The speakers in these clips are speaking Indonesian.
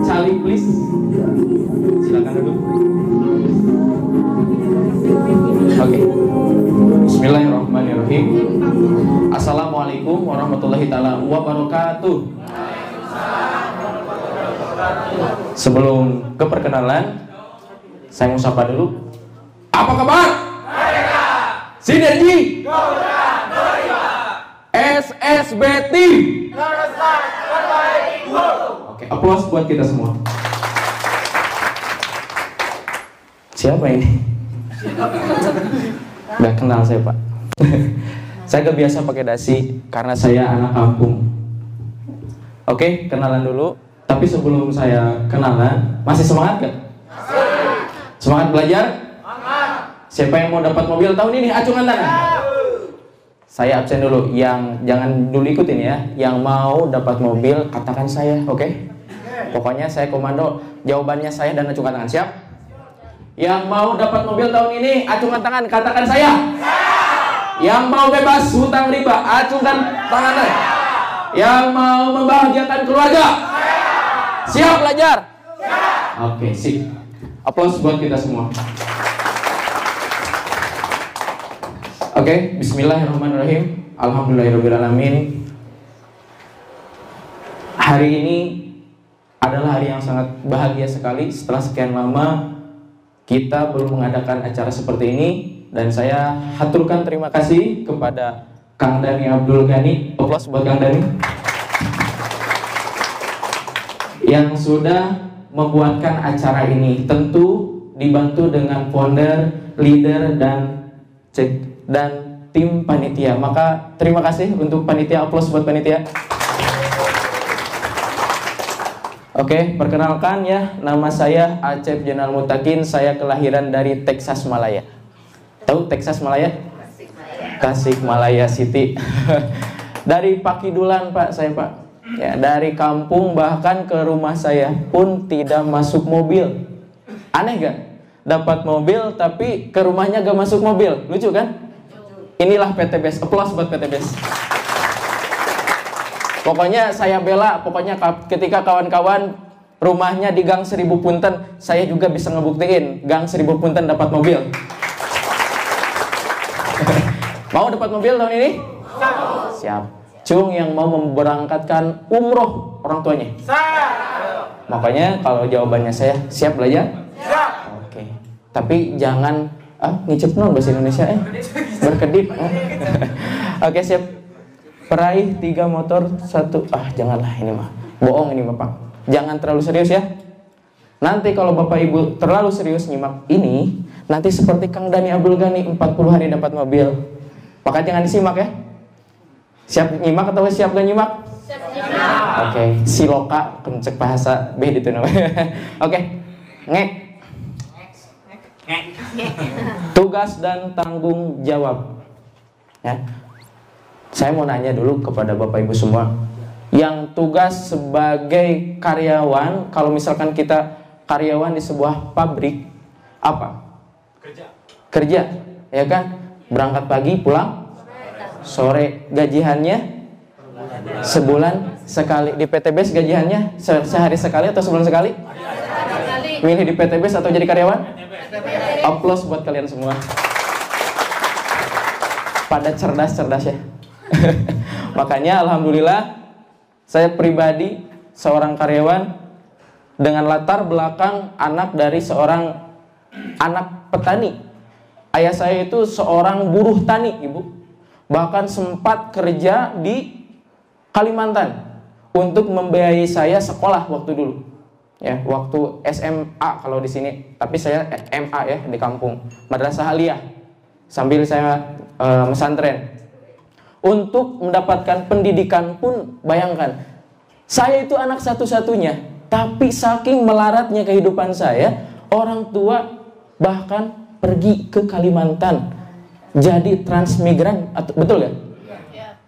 Cali please. Silakan duduk. Oke. Bismillahirrahmanirrahim. Assalamualaikum warahmatullahi taala wabarakatuh. Sebelum ke perkenalan, saya mau sapa dulu. Apa kabar? Sinergi SSBT. Oke, aplaus buat kita semua. Siapa ini? Gak kenal saya, Pak. Saya kebiasa pakai dasi karena saya anak kampung. Oke, kenalan dulu. Tapi sebelum saya kenalan, masih semangat gak? Semangat belajar? Siapa yang mau dapat mobil tahun ini? Acungan tangan. Saya absen dulu. Yang jangan dulu ikutin ya. Yang mau dapat mobil katakan saya, oke? Pokoknya saya komando. Jawabannya saya dan acungan tangan. Siap? Yang mau dapat mobil tahun ini acungan tangan, katakan saya. Yang mau bebas hutang riba, acungkan tangan. Yang mau membahagiakan keluarga, siap belajar? Oke, sip. Aplaus buat kita semua. Oke, bismillahirrahmanirrahim. Alhamdulillahirrahmanirrahim. Hari ini adalah hari yang sangat bahagia sekali. Setelah sekian lama kita belum mengadakan acara seperti ini, dan saya haturkan terima kasih kepada Kang Dani Abdul Ghani. Aplaus buat Kang Dani yang sudah membuatkan acara ini. Tentu dibantu dengan founder, leader, dan tim panitia. Maka terima kasih untuk panitia. Aplaus buat panitia. Oke, perkenalkan ya, nama saya Acep Jenal Mutakin. Saya kelahiran dari Texas Malaya. Tahu Texas Malaya? Tasikmalaya City. Dari Pakidulan, Pak, saya, Pak. Ya, dari kampung bahkan ke rumah saya pun tidak masuk mobil. Aneh gak? Dapat mobil tapi ke rumahnya gak masuk mobil. Lucu kan? Inilah PTBS. Aplaus buat PTBS. Pokoknya saya bela, pokoknya ketika kawan-kawan rumahnya di Gang 1000 Punten, saya juga bisa ngebuktiin Gang 1000 Punten dapat mobil. Mau dapat mobil tahun ini? Siap. Cung yang mau memberangkatkan umroh orang tuanya? Makanya kalau jawabannya saya, siap belajar? Siap. Oke. Tapi jangan ngicip non bahasa Indonesia berkedip. Oke, siap. Peraih 3 motor 1. Janganlah, ini mah bohong ini Bapak. Jangan terlalu serius ya. Nanti kalau Bapak Ibu terlalu serius nyimak ini, nanti seperti Kang Dani Abdul Ghani 40 hari dapat mobil. Maka jangan disimak ya. Siap nyimak atau siap gak nyimak? Siap nyimak. Oke, siloka kencek bahasa B itu namanya. Oke. Ngek. Tugas dan tanggung jawab. Ya. Saya mau nanya dulu kepada Bapak Ibu semua. Yang tugas sebagai karyawan, kalau misalkan kita karyawan di sebuah pabrik, apa? Kerja, ya kan? Berangkat pagi, pulang sore. Gajiannya sebulan sekali. Di PTBS gajiannya sehari sekali atau sebulan sekali? Milih di PTBS atau jadi karyawan? Aplaus buat kalian semua. Pada cerdas-cerdas ya. Makanya alhamdulillah saya pribadi seorang karyawan dengan latar belakang anak dari seorang anak petani. Ayah saya itu seorang buruh tani, Ibu. Bahkan sempat kerja di Kalimantan untuk membiayai saya sekolah waktu dulu. Ya, waktu SMA kalau di sini, tapi saya MA ya di kampung, Madrasah Aliyah. Sambil saya mesantren. Untuk mendapatkan pendidikan pun bayangkan, saya itu anak satu-satunya, tapi saking melaratnya kehidupan saya, orang tua bahkan pergi ke Kalimantan jadi transmigran, betul gak?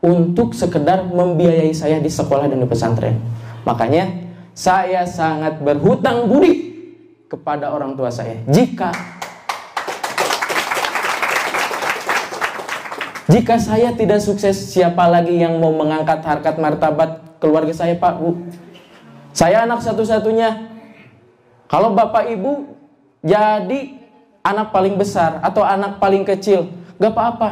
Untuk sekedar membiayai saya di sekolah dan di pesantren. Makanya saya sangat berhutang budi kepada orang tua saya. Jika saya tidak sukses, siapa lagi yang mau mengangkat harkat martabat keluarga saya, Pak, Bu? Saya anak satu-satunya. Kalau bapak ibu jadi anak paling besar atau anak paling kecil, gak apa-apa.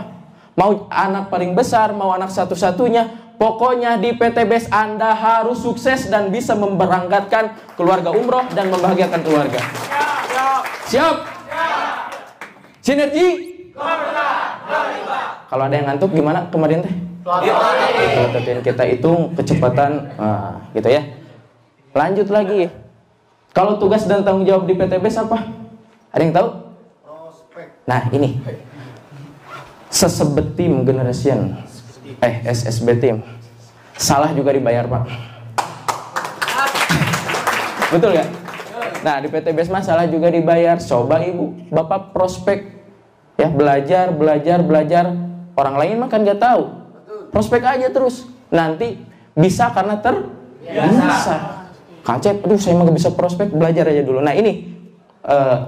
Mau anak paling besar, mau anak satu-satunya, pokoknya di PTBS Anda harus sukses dan bisa memberangkatkan keluarga umroh dan membahagiakan keluarga. Siap? Sinergi? Kalau ada yang ngantuk gimana kemarin teh? Kita hitung kecepatan, gitu ya. Lanjut lagi. Kalau tugas dan tanggung jawab di PTBS apa? Ada yang tahu? Nah ini Sesebet Team Generation, SSB Team. Salah juga dibayar Pak. Betul gak? Nah di PTBS mah salah juga dibayar. Coba ibu, bapak prospek, ya belajar. Orang lain mah kan gak tahu. Prospek aja terus. Nanti bisa karena terbiasa. Kacep, aduh saya mah gak bisa prospek, belajar aja dulu. Nah ini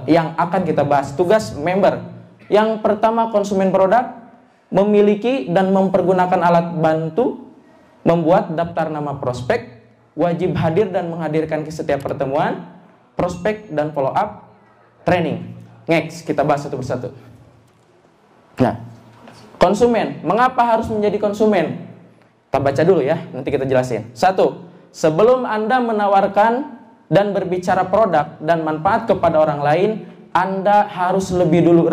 yang akan kita bahas, tugas member. Yang pertama, konsumen produk memiliki dan mempergunakan alat bantu, membuat daftar nama prospek, wajib hadir dan menghadirkan ke setiap pertemuan, prospek dan follow up, training. Next, kita bahas satu persatu. Nah, konsumen, mengapa harus menjadi konsumen? Kita baca dulu ya, nanti kita jelasin. 1. Sebelum Anda menawarkan dan berbicara produk dan manfaat kepada orang lain, Anda harus lebih dulu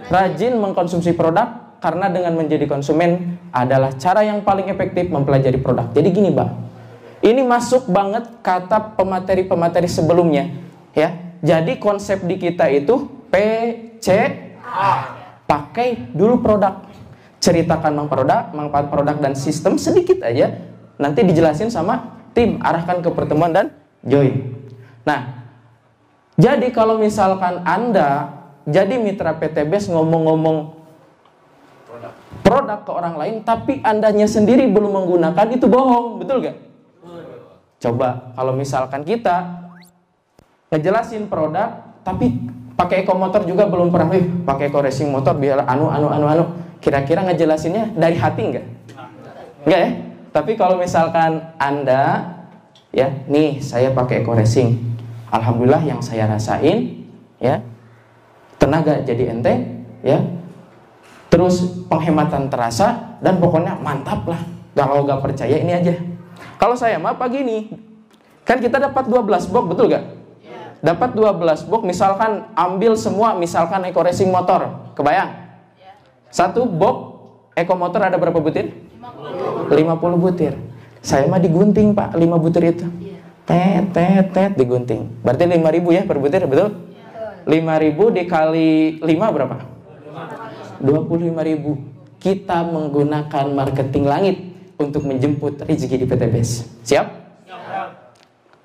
rajin mengkonsumsi produk, karena dengan menjadi konsumen adalah cara yang paling efektif mempelajari produk. Jadi gini, Bang. Ini masuk banget kata pemateri-pemateri sebelumnya, ya. Jadi konsep di kita itu PCA. Pakai dulu produk. Ceritakan manfaat produk dan sistem sedikit aja. Nanti dijelasin sama tim, arahkan ke pertemuan dan join. Nah, jadi kalau misalkan Anda jadi mitra PTBS ngomong-ngomong produk ke orang lain, tapi Andanya sendiri belum menggunakan, itu bohong, betul gak? Coba kalau misalkan kita ngejelasin produk, tapi pakai ekomotor juga belum pernah, pakai eco racing motor biar kira-kira ngejelasinnya dari hati enggak? Enggak ya? Tapi kalau misalkan Anda, ya, nih saya pakai eco racing, alhamdulillah yang saya rasain, ya, tenaga jadi enteng, ya, terus penghematan terasa, dan pokoknya mantap lah. Kalau nggak percaya ini aja. Kalau saya mah pagi ini, kan kita dapat 12 box, betul gak? Dapat 12 box, misalkan ambil semua, misalkan eco racing motor, kebayang? Satu box eco motor ada berapa butir? 50 butir. Saya mah digunting Pak, 5 butir itu. Tet digunting. Berarti 5.000 ya per butir, betul? 5.000 dikali 5 berapa? 25.000. Kita menggunakan marketing langit untuk menjemput rezeki di PTBS. Siap?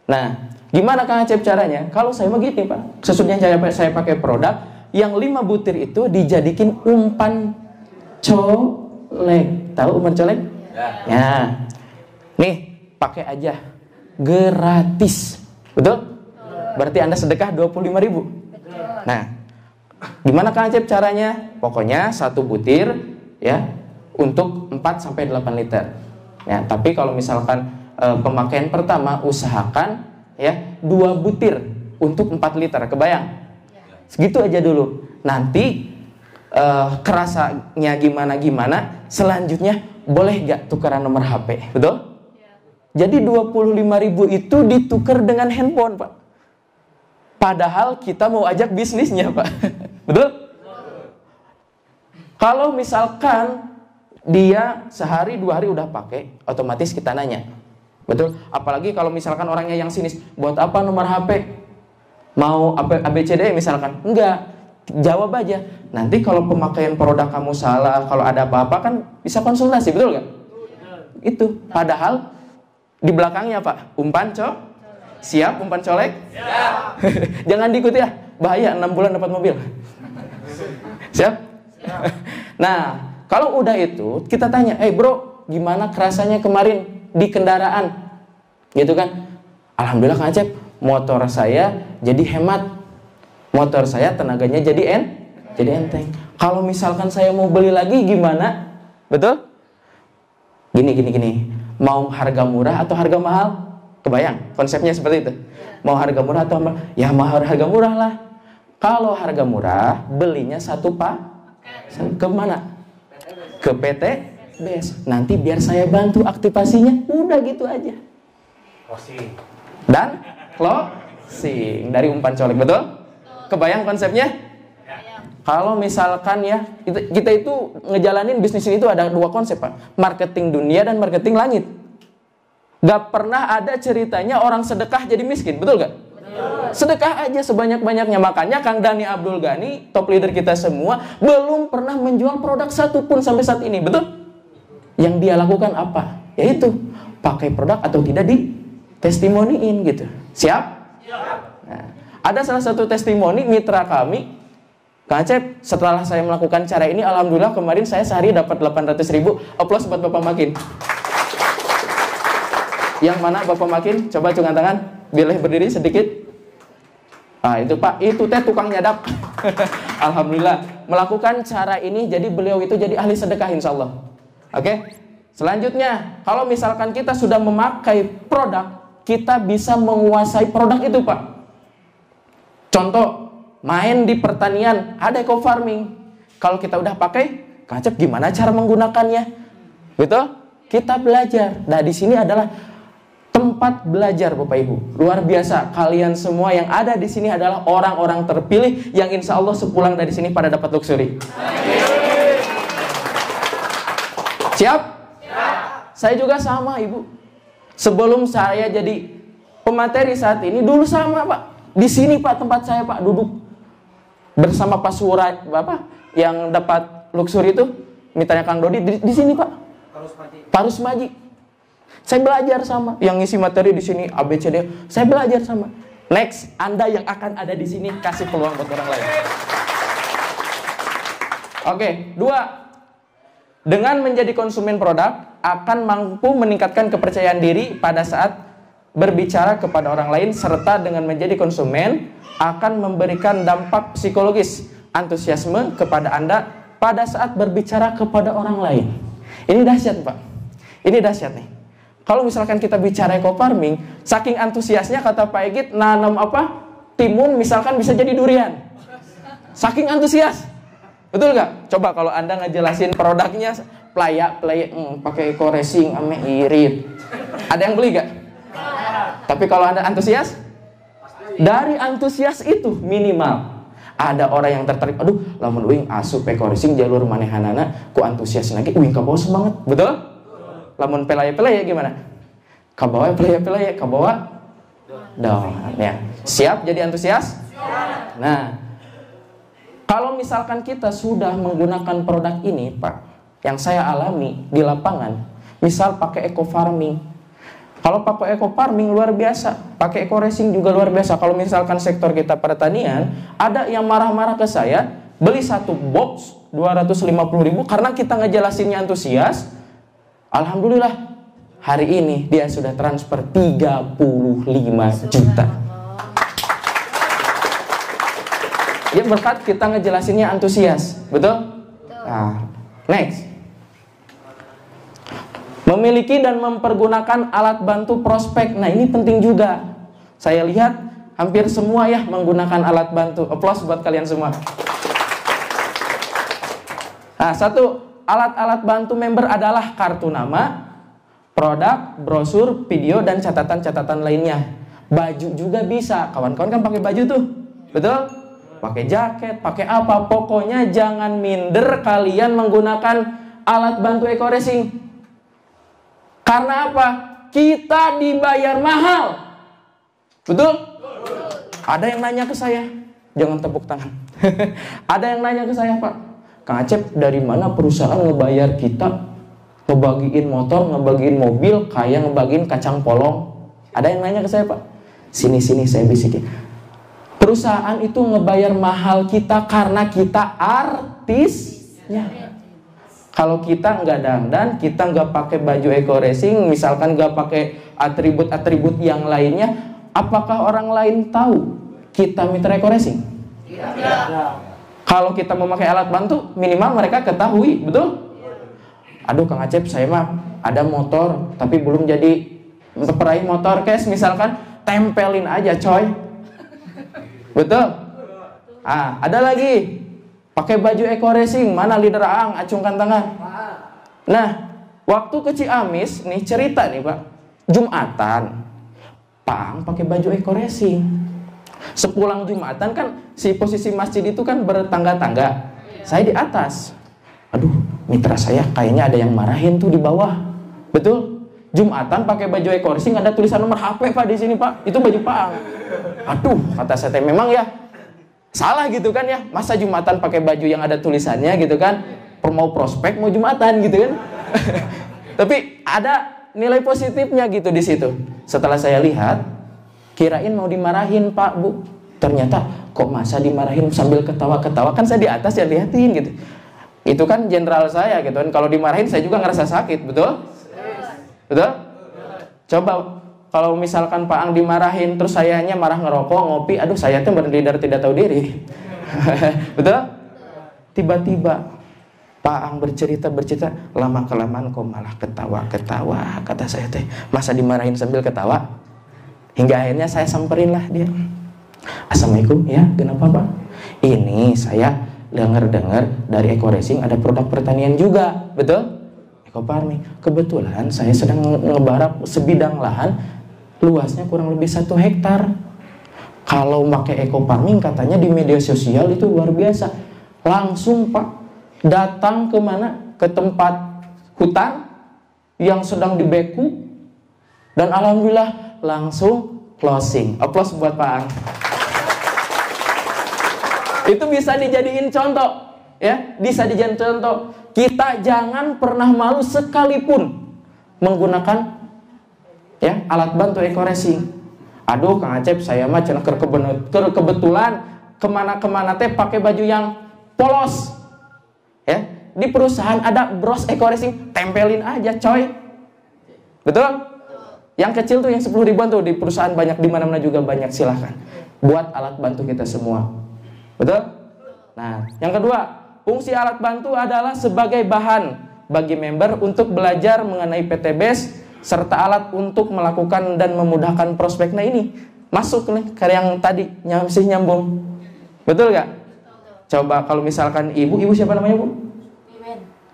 Nah, gimana Kang Acep caranya? Kalau saya mah gini Pak, sesudahnya saya pakai produk yang 5 butir itu dijadikan umpan colek. Tahu umpan colek? Ya. Nih, pakai aja. Gratis. Betul? Berarti Anda sedekah 25.000. Nah, gimana Kang Acep caranya? Pokoknya 1 butir ya untuk 4-8 liter. Ya, tapi kalau misalkan pemakaian pertama usahakan ya 2 butir untuk 4 liter. Kebayang? Segitu aja dulu. Nanti kerasanya gimana, selanjutnya boleh gak tukeran nomor HP, betul? Jadi 25.000 itu ditukar dengan handphone Pak. Padahal kita mau ajak bisnisnya Pak. Betul? Kalau misalkan dia sehari 2 hari udah pakai, otomatis kita nanya, betul? Apalagi kalau misalkan orangnya yang sinis, buat apa nomor HP? Mau ABCD misalkan? Enggak. Jawab aja. Nanti kalau pemakaian produk kamu salah, kalau ada apa-apa kan bisa konsultasi, betul gak? Itu. Padahal di belakangnya Pak, umpan siap umpan colek? Siap. Jangan diikuti ya, bahaya 6 bulan dapat mobil. Siap? Nah, kalau udah itu kita tanya, bro, gimana kerasanya kemarin di kendaraan? Gitu kan? Alhamdulillah Kang Acep, motor saya jadi hemat. Motor saya tenaganya jadi enteng. Kalau misalkan saya mau beli lagi gimana? Betul? Gini. Mau harga murah atau harga mahal? Kebayang konsepnya seperti itu. Mau harga murah atau mahal? Ya mau harga murah lah. Kalau harga murah, belinya satu pak. Ke mana? Ke PT BES. Nanti biar saya bantu aktivasinya. Udah gitu aja. Dan closing dari umpan colek, betul? Kebayang konsepnya? Kalau misalkan ya, kita itu ngejalanin bisnis ini itu ada dua konsep, Pak. Marketing dunia dan marketing langit. Gak pernah ada ceritanya orang sedekah jadi miskin, betul gak? Betul. Sedekah aja sebanyak-banyaknya. Makanya Kang Dhani Abdul Ghani, top leader kita semua, belum pernah menjual produk satu pun sampai saat ini, betul? Yang dia lakukan apa? Yaitu pakai produk atau tidak di testimoniin gitu. Siap? Siap. Nah, ada salah satu testimoni mitra kami, Kang Acep, setelah saya melakukan cara ini, alhamdulillah kemarin saya sehari dapat 800.000. Aplaus buat Bapak Makin. Yang mana Bapak Makin? Coba cungan tangan. Boleh berdiri sedikit. Nah itu Pak, itu teh tukang nyadap. Alhamdulillah melakukan cara ini, jadi beliau itu jadi ahli sedekah insya Allah. Oke. Selanjutnya, kalau misalkan kita sudah memakai produk, kita bisa menguasai produk itu Pak. Contoh, main di pertanian, ada eco farming. Kalau kita udah pakai, Kang Acep gimana cara menggunakannya? Betul? Kita belajar. Nah, di sini adalah tempat belajar Bapak Ibu. Luar biasa. Kalian semua yang ada di sini adalah orang-orang terpilih yang insya Allah sepulang dari sini pada dapat luxury. Siap? Siap. Saya juga sama, Ibu. Sebelum saya jadi pemateri saat ini, dulu sama, Pak. Di sini, Pak, tempat saya, Pak, duduk bersama Pak Surai, Bapak yang dapat luxury itu, mitanya Kang Dodi di sini Pak. Parus Maji. Saya belajar sama yang ngisi materi di sini ABCD. Saya belajar sama. Next, Anda yang akan ada di sini kasih peluang buat orang lain. Oke, 2. Dengan menjadi konsumen produk akan mampu meningkatkan kepercayaan diri pada saat berbicara kepada orang lain, serta dengan menjadi konsumen akan memberikan dampak psikologis antusiasme kepada Anda pada saat berbicara kepada orang lain. Ini dahsyat Pak. Ini dahsyat nih. Kalau misalkan kita bicara eco farming, saking antusiasnya kata Pak Egit nanam apa? Timun misalkan bisa jadi durian. Saking antusias. Betul nggak? Coba kalau Anda ngejelasin produknya playa pakai eco racing ame irit. Ada yang beli nggak? Tapi kalau Anda antusias, dari antusias itu minimal ada orang yang tertarik. Aduh, lamun uing asup eco racing jalur manehanana ku antusias lagi uing kabawa semangat. Betul? Lamun pelaya-pelaya gimana? Kabawa pelaya-pelaya, kabawa down ya. Siap jadi antusias? Siap. Nah, kalau misalkan kita sudah menggunakan produk ini, Pak, yang saya alami di lapangan, misal pakai eco farming. Kalau pakai eco farming luar biasa, pakai eco racing juga luar biasa. Kalau misalkan sektor kita pertanian, ada yang marah-marah ke saya, beli satu box 250.000 karena kita ngejelasinnya antusias. Alhamdulillah, hari ini dia sudah transfer 35 juta. Ya berkat kita ngejelasinnya antusias, betul? Nah, next. Memiliki dan mempergunakan alat bantu prospek. Nah ini penting juga. Saya lihat hampir semua ya menggunakan alat bantu. Aplaus buat kalian semua. Nah, satu, alat-alat bantu member adalah kartu nama, produk, brosur, video, dan catatan-catatan lainnya. Baju juga bisa. Kawan-kawan kan pakai baju tuh. Betul? Pakai jaket, pakai apa. Pokoknya jangan minder kalian menggunakan alat bantu eco racing. Karena apa? Kita dibayar mahal. Betul? Ada yang nanya ke saya. Jangan tepuk tangan. Ada yang nanya ke saya, Pak. Kang Acep, dari mana perusahaan ngebayar kita? Ngebagiin motor, ngebagiin mobil, kayak ngebagiin kacang polong. Ada yang nanya ke saya, Pak. Sini-sini saya bisikin. Perusahaan itu ngebayar mahal kita karena kita artisnya. Kalau kita nggak dandan, kita nggak pakai baju eco racing, misalkan nggak pakai atribut-atribut yang lainnya, apakah orang lain tahu kita mitra eco racing? Tidak. Kalau kita memakai alat bantu, minimal mereka ketahui, betul? Aduh Kang Acep, saya mah ada motor tapi belum jadi peraih motor case misalkan, tempelin aja coy. Betul? Ada lagi pakai baju eco racing, mana leader Aang, acungkan tangan. Nah, waktu ke Ciamis nih cerita nih Pak, Jumatan Pak Aang pakai baju eco racing. Sepulang Jumatan kan si posisi masjid itu kan bertangga-tangga, saya di atas. Aduh, mitra saya kayaknya ada yang marahin tuh di bawah. Betul? Jumatan pakai baju eco racing, ada tulisan nomor HP Pak di sini Pak. Itu baju Pak Aang. Aduh, kata saya memang ya salah gitu kan ya. Masa Jumatan pakai baju yang ada tulisannya gitu kan? Mau prospek mau Jumatan gitu kan. Tapi ada nilai positifnya gitu di situ. Setelah saya lihat, kirain mau dimarahin Pak Bu. Ternyata kok masa dimarahin sambil ketawa-ketawa, kan saya di atas ya liatin gitu. Itu kan jenderal saya gitu kan. Kalau dimarahin saya juga ngerasa sakit, betul? Betul? Coba kalau misalkan Pak Ang dimarahin terus sayanya marah ngerokok, ngopi, aduh saya tuh berlidah tidak tahu diri. Betul? Tiba-tiba Pak Ang bercerita, lama-kelamaan kok malah ketawa-ketawa, kata saya teh. Masa dimarahin sambil ketawa? Hingga akhirnya saya samperin lah dia. Assalamualaikum, ya kenapa Pak? Ini saya dengar dari Eco Racing ada produk pertanian juga, betul? Eco Farming. Kebetulan saya sedang ngebarap sebidang lahan, luasnya kurang lebih 1 hektar. Kalau pakai Eco Farming katanya di media sosial itu luar biasa. Langsung Pak datang ke mana? Ke tempat hutan yang sedang dibeku, dan alhamdulillah langsung closing. Aplaus buat Pak Ang. Itu bisa dijadiin contoh, ya, bisa dijadiin contoh. Kita jangan pernah malu sekalipun menggunakan ya alat bantu eco racing. Aduh Kang Acep, saya mah cenah kebetulan kemana-kemana teh pakai baju yang polos. Ya, di perusahaan ada bros eco racing, tempelin aja coy. Betul? Yang kecil tuh yang 10 ribuan tuh di perusahaan banyak, di mana-mana juga banyak, silahkan. Buat alat bantu kita semua. Betul? Nah, yang kedua, fungsi alat bantu adalah sebagai bahan bagi member untuk belajar mengenai PTBS serta alat untuk melakukan dan memudahkan prospek. Nah ini masuk nih ke yang tadi masih nyambung. Betul gak? Coba kalau misalkan ibu siapa namanya Bu?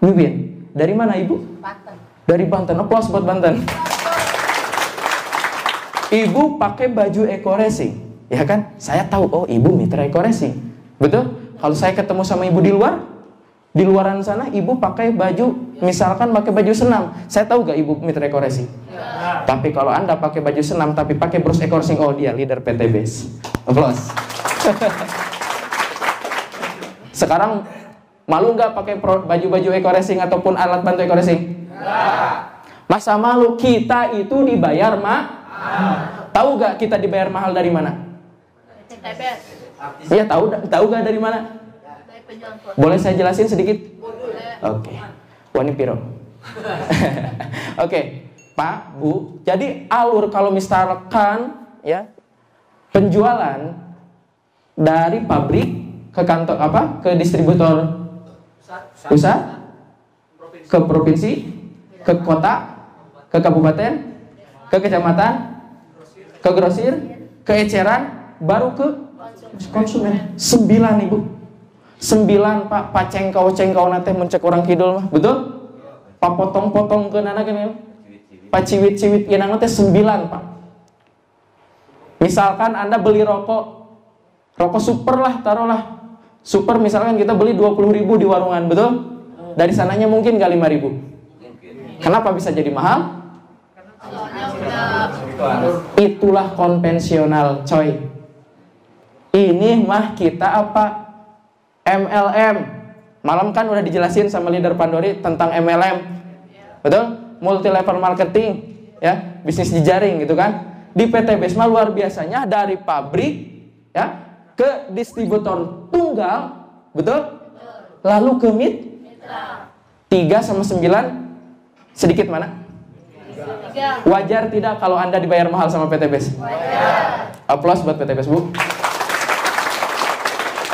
Wiwin. Dari mana ibu? Banten. Dari Banten. Aplaus buat Banten. Ibu pakai baju eco racing, ya kan? Saya tahu, oh ibu mitra eco racing. Betul? Kalau saya ketemu sama ibu di luaran sana, ibu pakai baju, misalkan pakai baju senam. Saya tahu gak ibu mitra eco racing? Ya. Tapi kalau Anda pakai baju senam tapi pakai bros eco racing, oh dia leader PTBS. Aplaus. Sekarang malu nggak pakai baju-baju eco racing ataupun alat bantu eco racing? Ya. Masa malu? Kita itu dibayar tahu gak kita dibayar mahal dari mana? Iya, tahu gak dari mana? Boleh saya jelasin sedikit? Oke. Wani piro. Oke, Pak, Bu. Jadi alur kalau misalkan ya penjualan dari pabrik ke kantor ke distributor pusat, ke provinsi, ke kota, ke kabupaten, ke kecamatan, ke grosir, ke eceran, baru ke konsumen. 9 ibu, 9 Pak. Pacengkau nate mencek orang kidul mah, betul? Pak potong-potong ke nana kan, Pak ciwit-ciwit yang nate 9 Pak. Misalkan Anda beli rokok super lah, taruhlah super, misalkan kita beli 20.000 di warungan, betul? Dari sananya mungkin gak 5.000. Kenapa bisa jadi mahal? Itulah konvensional coy. Ini mah kita apa? MLM. Malam kan udah dijelasin sama leader Pandori tentang MLM. Betul? Multi level marketing, ya, bisnis jejaring gitu kan. Di PTBS mah luar biasanya dari pabrik ya ke distributor tunggal, betul? Lalu ke mitra. 3 sama 9 sedikit mana? Wajar tidak kalau Anda dibayar mahal sama PTBS? Wajar. Aplaus buat PTBS, Bu.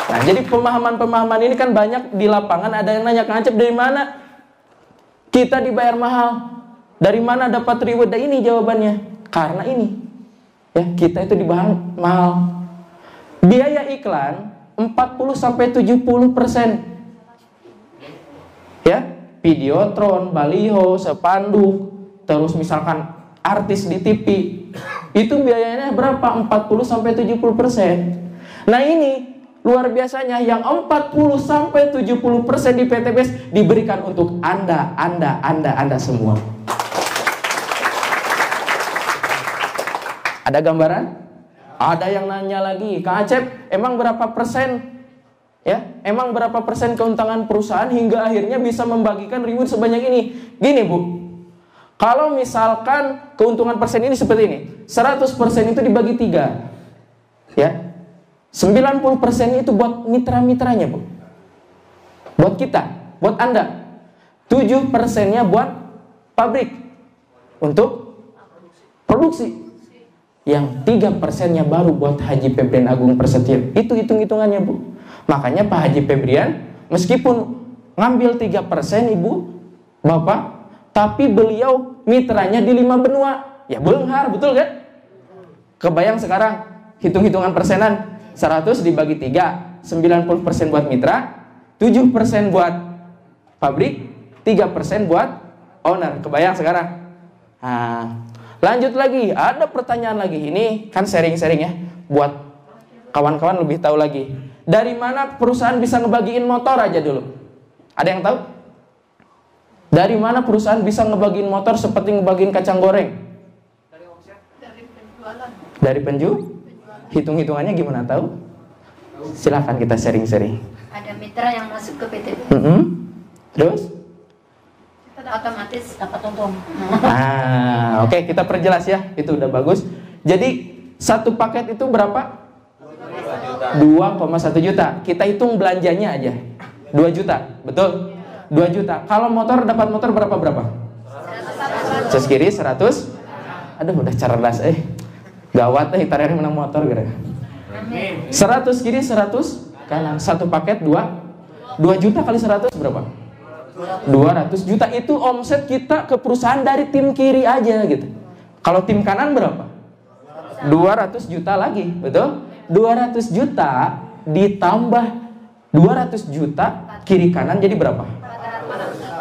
Nah, jadi pemahaman-pemahaman ini kan banyak di lapangan. Ada yang nanya, Kang Acep, dari mana kita dibayar mahal? Dari mana dapat reward? Ini jawabannya. Karena ini. Ya, kita itu dibayar mahal. Biaya iklan 40-70%. Ya, videotron, baliho, spanduk, terus misalkan artis di TV. Itu biayanya berapa? 40-70%. Nah, ini luar biasanya yang 40-70% di PTBS diberikan untuk Anda semua. Ada gambaran? Ada yang nanya lagi, Kak Acep, emang berapa persen? Ya, emang berapa persen keuntungan perusahaan hingga akhirnya bisa membagikan reward sebanyak ini? Gini, Bu. Kalau misalkan keuntungan persen ini seperti ini, 100% itu dibagi 3. Ya. 90% itu buat mitra-mitranya, Bu. Buat kita, buat Anda. 7%-nya buat pabrik untuk produksi. Yang 3%-nya baru buat Haji Febrian Agung Prasetyo. Itu hitung-hitungannya, Bu. Makanya Pak Haji Febrian meskipun ngambil 3%, Ibu, Bapak, tapi beliau mitranya di 5 benua. Ya beunghar, betul kan? Kebayang sekarang hitung-hitungan persenan. 100 dibagi 3, 90% buat mitra, 7% buat pabrik, 3% buat owner. Kebayang sekarang? Nah, lanjut lagi, ada pertanyaan lagi. Ini kan sharing-sharing ya, buat kawan-kawan lebih tahu lagi. Dari mana perusahaan bisa ngebagiin motor aja dulu? Ada yang tahu? Dari mana perusahaan bisa ngebagiin motor seperti ngebagiin kacang goreng? Dari omset, dari penjualan. Dari hitung-hitungannya gimana tahu? Silahkan kita sharing-sharing. Ada mitra yang masuk ke PTB. Terus? Otomatis dapat untung. Oke, kita perjelas ya. Itu udah bagus. Jadi satu paket itu berapa? 2,1 juta. Kita hitung belanjanya aja. 2 juta, betul? 2 juta. Kalau motor dapat motor berapa? 100 kiri 100. Aduh, udah cerdas gawat tarik menang motor gara. 100 kiri 100 kanan. Satu paket 2 juta kali 100 berapa? 200 juta. Itu omset kita ke perusahaan dari tim kiri aja gitu. Kalau tim kanan berapa? 200 juta lagi, betul? 200 juta ditambah 200 juta kiri kanan jadi berapa?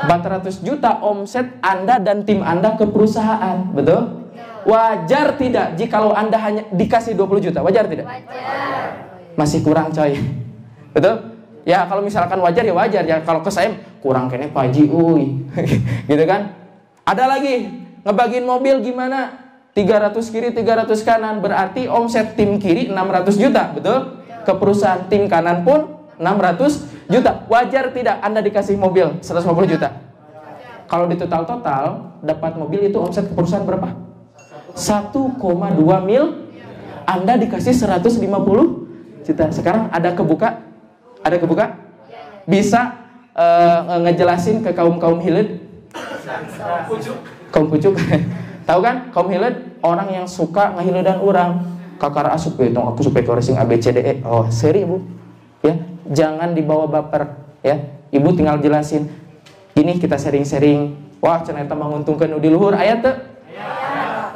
400 juta omset Anda dan tim Anda ke perusahaan, betul? Wajar tidak jikalau Anda hanya dikasih 20 juta? Wajar tidak? Wajar. Masih kurang, coy. Betul? Ya kalau misalkan wajar ya wajar ya. Kalau ke saya kurang kene Pak Haji, gitu kan? Ada lagi ngebagiin mobil gimana? 300 kiri 300 kanan, berarti omset tim kiri 600 juta, betul? Ke perusahaan tim kanan pun 600 juta. Wajar tidak Anda dikasih mobil 150 juta? Kalau di total dapat mobil itu omset ke perusahaan berapa? 1,2 mil. Anda dikasih 150 juta. Sekarang ada kebuka? Ada kebuka? Bisa ngejelasin ke kaum hilir? Kaum pucuk. Tahu kan? Kaum hilir orang yang suka ngahiledan orang. Kakar asup itu aku supaya koresing ABCDE. Oh, seri, Bu. Ya, jangan dibawa baper, ya. Ibu tinggal jelasin. Ini kita sharing-sharing. Wah, ternyata menguntungkan di luhur ayat tuh.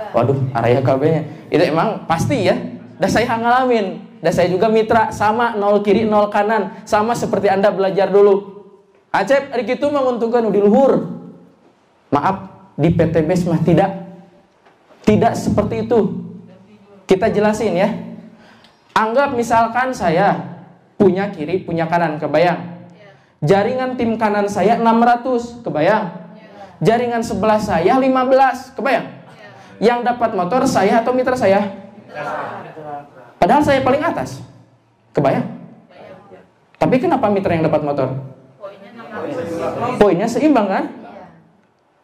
Waduh, araya KB-nya. Itu emang pasti ya. Dah saya ngalamin. Dah saya juga mitra sama 0 kiri 0 kanan, sama seperti Anda belajar dulu. Acep, hari itu menguntungkan di luhur. Maaf, di PTBS mah tidak seperti itu. Kita jelasin ya. Anggap misalkan saya punya kiri, punya kanan, kebayang. Jaringan tim kanan saya 600, kebayang. Jaringan sebelah saya 15, kebayang. Yang dapat motor saya atau mitra saya? Padahal saya paling atas, kebayang. Tapi kenapa mitra yang dapat motor? Poinnya seimbang kan?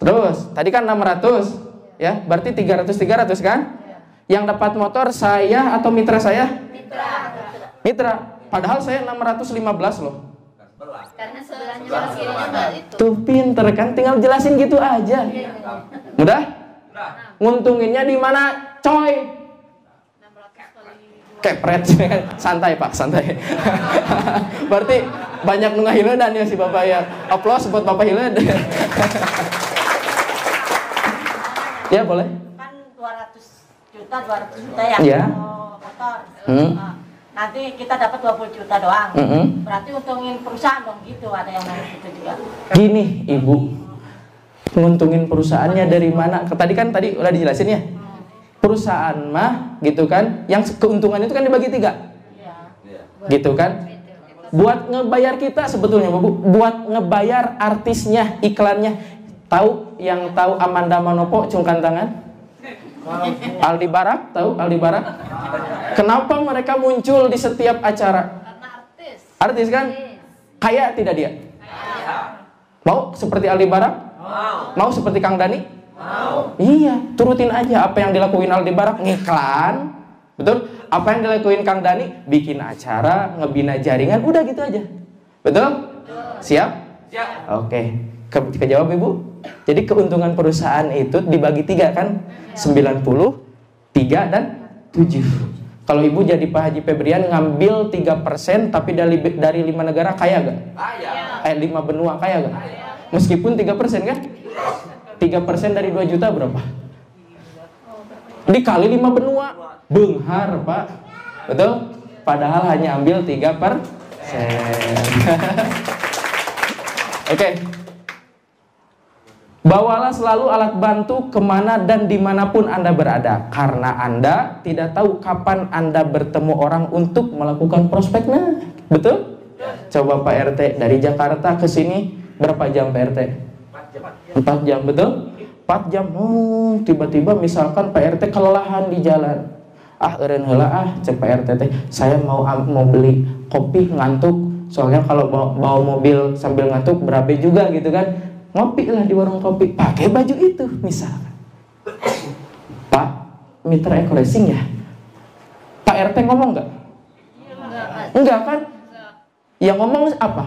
Terus, tadi kan 600, ya, berarti 300 kan? Yang dapat motor saya atau mitra saya? Mitra. Padahal saya 615 loh. Karena sebelahnya itu. Tuh pinter kan, tinggal jelasin gitu aja. Mudah? Nguntunginnya di mana, coy? Kepret. Santai Pak, santai. Berarti banyak nungahiledan ya si Bapak ya. Aplaus buat Bapak Hiledan. Ya boleh. Kan 200 juta ya. Iya. Motor. Hmm. Nanti kita dapat 20 juta doang. Mm-mm. Berarti untungin perusahaan dong gitu, ada yang harus gitu juga. Gini Ibu, nguntungin perusahaannya dari mana? Tadi udah dijelasin ya. Perusahaan mah gitu kan, yang keuntungan itu kan dibagi 3. Iya. Gitu kan? Buat ngebayar kita sebetulnya Bu, buat ngebayar artisnya, iklannya. Yang tahu Amanda Manopo cungkan tangan? Aldi Barak, tahu Aldi Barak? Kenapa mereka muncul di setiap acara? Karena artis. Artis kan? Kaya tidak dia? Mau seperti Aldi Barak? Mau seperti Kang Dani? Iya, turutin aja apa yang dilakuin Aldi Barak, ngiklan. Betul? Apa yang dilakuin Kang Dani? Bikin acara, ngebina jaringan, udah gitu aja. Betul? Siap? Siap. Oke. Kejawab Ibu? Jadi keuntungan perusahaan itu dibagi 3 kan? 90, 3 dan 7. Kalau Ibu jadi Pak Haji Febrian ngambil 3% tapi dari 5 negara kaya gak? Kaya. 5 benua kaya gak? Meskipun 3% kan? 3% dari 2 juta berapa? Dikali 5 benua, benghar Pak. Betul? Padahal hanya ambil 3%. Oke. Bawalah selalu alat bantu kemana dan dimanapun Anda berada, karena Anda tidak tahu kapan Anda bertemu orang untuk melakukan prospeknya. Betul? Coba Pak RT, dari Jakarta ke sini berapa jam Pak RT? 4 jam, betul? 4 jam. Tiba-tiba misalkan Pak RT kelelahan di jalan. Eureun heula cek Pak RT teh, saya mau beli kopi ngantuk. Soalnya kalau bawa mobil sambil ngantuk berabe juga gitu kan. Ngopi lah di warung kopi, pakai baju itu misalkan. Pak, mitra Eco Racing ya? Pak RT ngomong nggak? Enggak kan? Yang ngomong apa?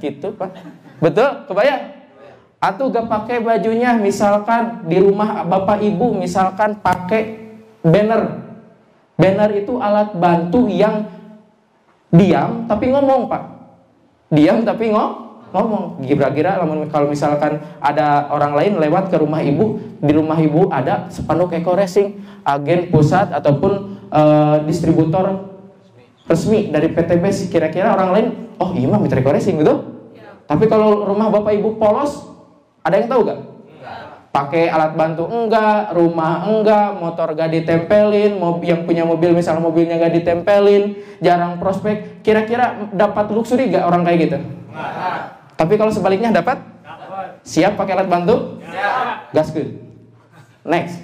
Gitu Pak. Betul? Kebayang? Atau gak pakai bajunya, misalkan di rumah Bapak Ibu misalkan pakai banner. Banner itu alat bantu yang diam tapi ngomong Pak. Diam tapi ngomong. Kira-kira kalau misalkan ada orang lain lewat ke rumah Ibu, di rumah Ibu ada spanduk Eco Racing, agen pusat ataupun distributor resmi dari PTB, kira-kira orang lain, oh iya mah mitra Eco Racing gitu. Tapi kalau rumah Bapak Ibu polos, ada yang tahu gak? Pakai alat bantu enggak, rumah enggak, motor gak ditempelin, yang punya mobil misalnya mobilnya gak ditempelin, jarang prospek, kira-kira dapat luxury gak orang kayak gitu? Tapi kalau sebaliknya dapat? Siap pakai alat bantu? Siap. Gaskeun. Next.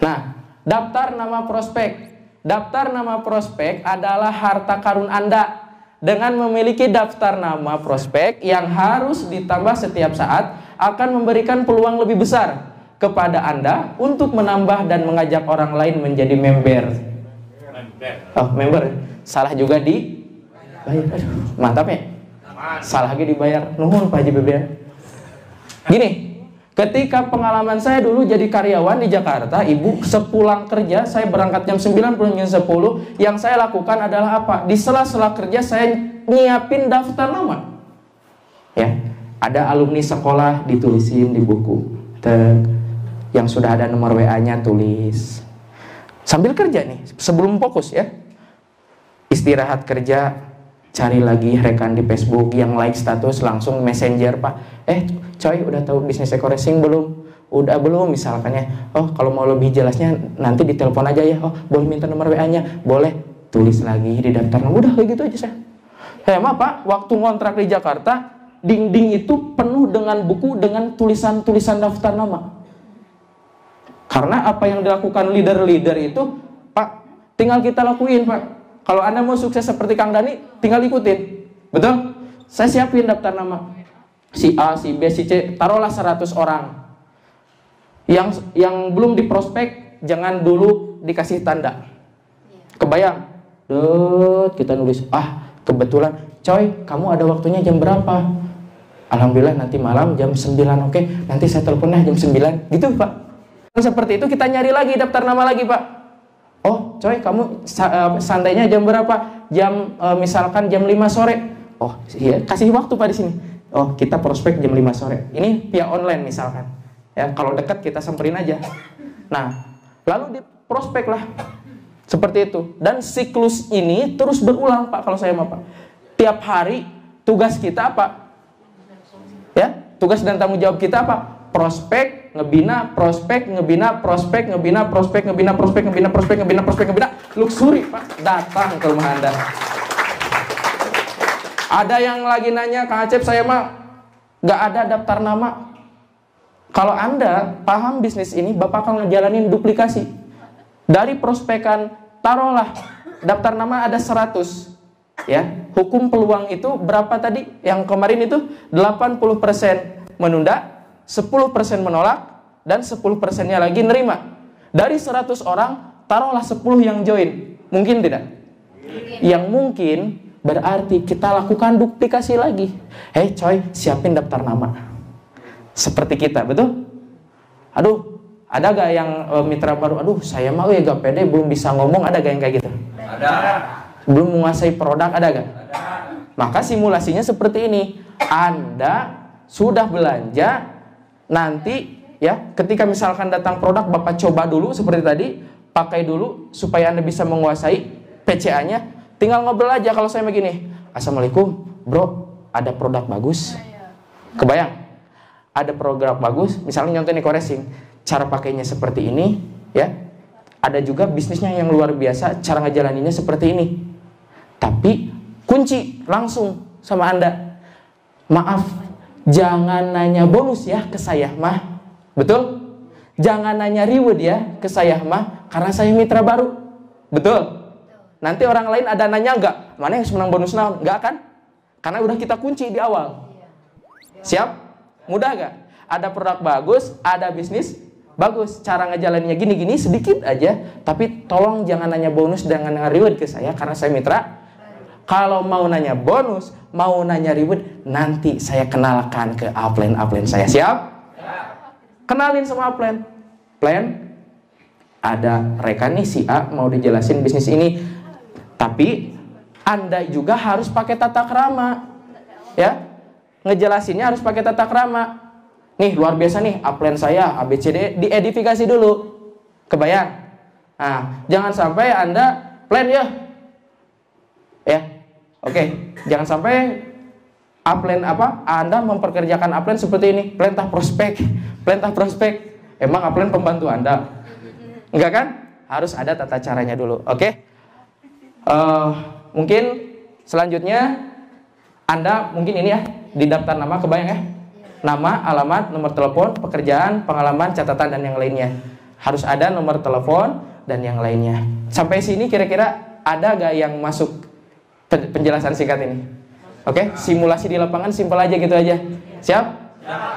Nah, daftar nama prospek. Daftar nama prospek adalah harta karun Anda. Dengan memiliki daftar nama prospek yang harus ditambah setiap saat akan memberikan peluang lebih besar kepada Anda untuk menambah dan mengajak orang lain menjadi member. Oh, member. Salah juga di bayar. Aduh, mantap ya. Salah lagi dibayar. Nuhun Pak Haji Febrian. Gini, ketika pengalaman saya dulu jadi karyawan di Jakarta, Ibu, sepulang kerja saya berangkat jam 9 pulang jam 10. Yang saya lakukan adalah apa? Di sela-sela kerja saya nyiapin daftar nama. Ya, ada alumni sekolah ditulisin di buku. Yang sudah ada nomor WA-nya tulis. Sambil kerja nih, sebelum fokus ya. Istirahat kerja, cari lagi rekan di Facebook yang like status langsung messenger Pak. Coy udah tahu bisnis Eco Racing belum? Udah belum misalkannya. Oh kalau mau lebih jelasnya nanti ditelepon aja ya. Oh boleh minta nomor WA-nya? Boleh. Tulis lagi di daftar nama. Udah kayak gitu aja saya. Hemat Pak, waktu ngontrak di Jakarta, dinding itu penuh dengan buku dengan tulisan-tulisan daftar nama. Karena apa yang dilakukan leader-leader itu, Pak, tinggal kita lakuin Pak. Kalau Anda mau sukses seperti Kang Dani, tinggal ikutin. Betul? Saya siapin daftar nama. Si A, si B, si C, taruhlah 100 orang. Yang belum diprospek, jangan dulu dikasih tanda. Kebayang? Kita nulis, kebetulan, coy, kamu ada waktunya jam berapa? Alhamdulillah nanti malam jam 9, oke. Nanti saya teleponnya jam 9. Gitu Pak. Seperti itu kita nyari lagi daftar nama lagi Pak. Oh, coy, kamu santainya jam berapa? Misalkan jam 5 sore. Oh, iya, kasih waktu Pak di sini. oh kita prospek jam 5 sore. Ini via online misalkan. Ya, kalau dekat kita samperin aja. Nah, lalu diprospek lah. Seperti itu. Dan siklus ini terus berulang Pak kalau saya mau Pak. Tiap hari tugas kita apa? Ya, tugas dan tanggung jawab kita apa? Prospek, ngebina, prospek, ngebina, prospek, ngebina, prospek, ngebina, prospek, ngebina, prospek, ngebina, prospek, ngebina. Luxury Pak, datang ke rumah Anda. Ada yang lagi nanya, Kang Acep, saya mah gak ada daftar nama. Kalau Anda paham bisnis ini, Bapak akan ngejalanin duplikasi. Dari prospekan, taruhlah daftar nama ada 100. Ya, hukum peluang itu berapa tadi? Yang kemarin itu 80% menunda, 10% menolak, dan 10%-nya lagi nerima. Dari 100 orang, taruhlah 10 yang join. Mungkin tidak? Yang mungkin berarti kita lakukan duplikasi lagi. Hei coy, siapin daftar nama. Seperti kita, betul? Aduh, ada gak yang mitra baru? Aduh, saya mau ya gak pede, belum bisa ngomong. Ada gak yang kayak gitu? Ada. Belum menguasai produk, ada gak? Ada. Maka simulasinya seperti ini. Anda sudah belanja, nanti ya ketika misalkan datang produk, Bapak coba dulu seperti tadi, pakai dulu supaya Anda bisa menguasai PCA-nya. Tinggal ngobrol aja. Kalau saya begini, Assalamualaikum bro, ada produk bagus. Kebayang? Ada produk bagus, misalnya contoh nih Koresing, cara pakainya seperti ini ya. Ada juga bisnisnya yang luar biasa, cara ngejalaninnya seperti ini. Tapi kunci langsung sama Anda, maaf, jangan nanya bonus ya ke saya mah. Betul? Jangan nanya reward ya ke saya mah, karena saya mitra baru. Betul? Nanti orang lain ada nanya enggak? Mana yang menang bonus naon? Enggak kan? Karena udah kita kunci di awal. Siap? Mudah gak? Ada produk bagus, ada bisnis bagus. Cara ngejalaninnya gini-gini sedikit aja. Tapi tolong jangan nanya bonus, jangan nanya reward ke saya, karena saya mitra. Kalau mau nanya bonus, mau nanya reward, nanti saya kenalkan ke upline saya. Siap? Kenalin sama upline. Plan, ada rekan nih si A mau dijelasin bisnis ini. Tapi Anda juga harus pakai tata krama. Ya? Ngejelasinnya harus pakai tata krama. Nih luar biasa nih upline saya ABCD, diedifikasi dulu. Kebayang? Nah, jangan sampai Anda plan ya. Ya. Oke, jangan sampai upline Anda memperkerjakan upline seperti ini, perintah prospek. Emang upline pembantu Anda? Enggak kan? Harus ada tata caranya dulu. Oke? Mungkin selanjutnya Anda mungkin ini ya, di daftar nama, kebayang ya? Nama, alamat, nomor telepon, pekerjaan, pengalaman, catatan, dan yang lainnya. Harus ada nomor telepon dan yang lainnya. Sampai sini kira-kira ada gak yang masuk penjelasan singkat ini? Oke, simulasi di lapangan simpel aja gitu aja. Siap?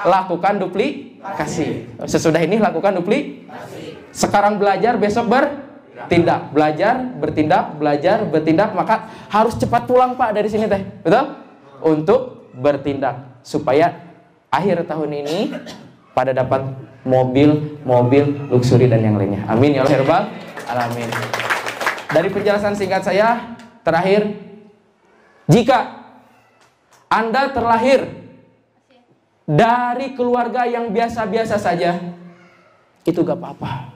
Lakukan duplikasi. Sesudah ini lakukan duplikasi. Sekarang belajar, besok bertindak. Belajar, bertindak, belajar, bertindak. Maka harus cepat pulang Pak dari sini teh. Betul? Untuk bertindak supaya akhir tahun ini pada dapat mobil luxury dan yang lainnya. Amin ya Allah ya Rabbal alamin. Dari penjelasan singkat saya terakhir, jika Anda terlahir dari keluarga yang biasa-biasa saja, itu gak apa-apa.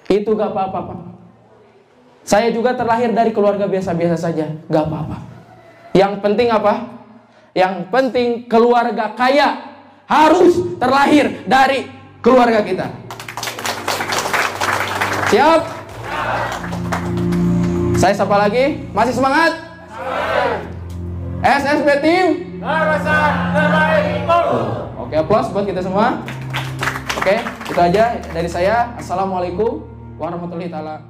Itu gak apa-apa Pak. Saya juga terlahir dari keluarga biasa-biasa saja, gak apa-apa. Yang penting apa? Yang penting keluarga kaya harus terlahir dari keluarga kita. Siap? Saya sapa lagi, masih semangat? SSB Team Garasan Terbaik. Oke, aplaus buat kita semua. Oke, itu aja dari saya. Assalamualaikum warahmatullahi taala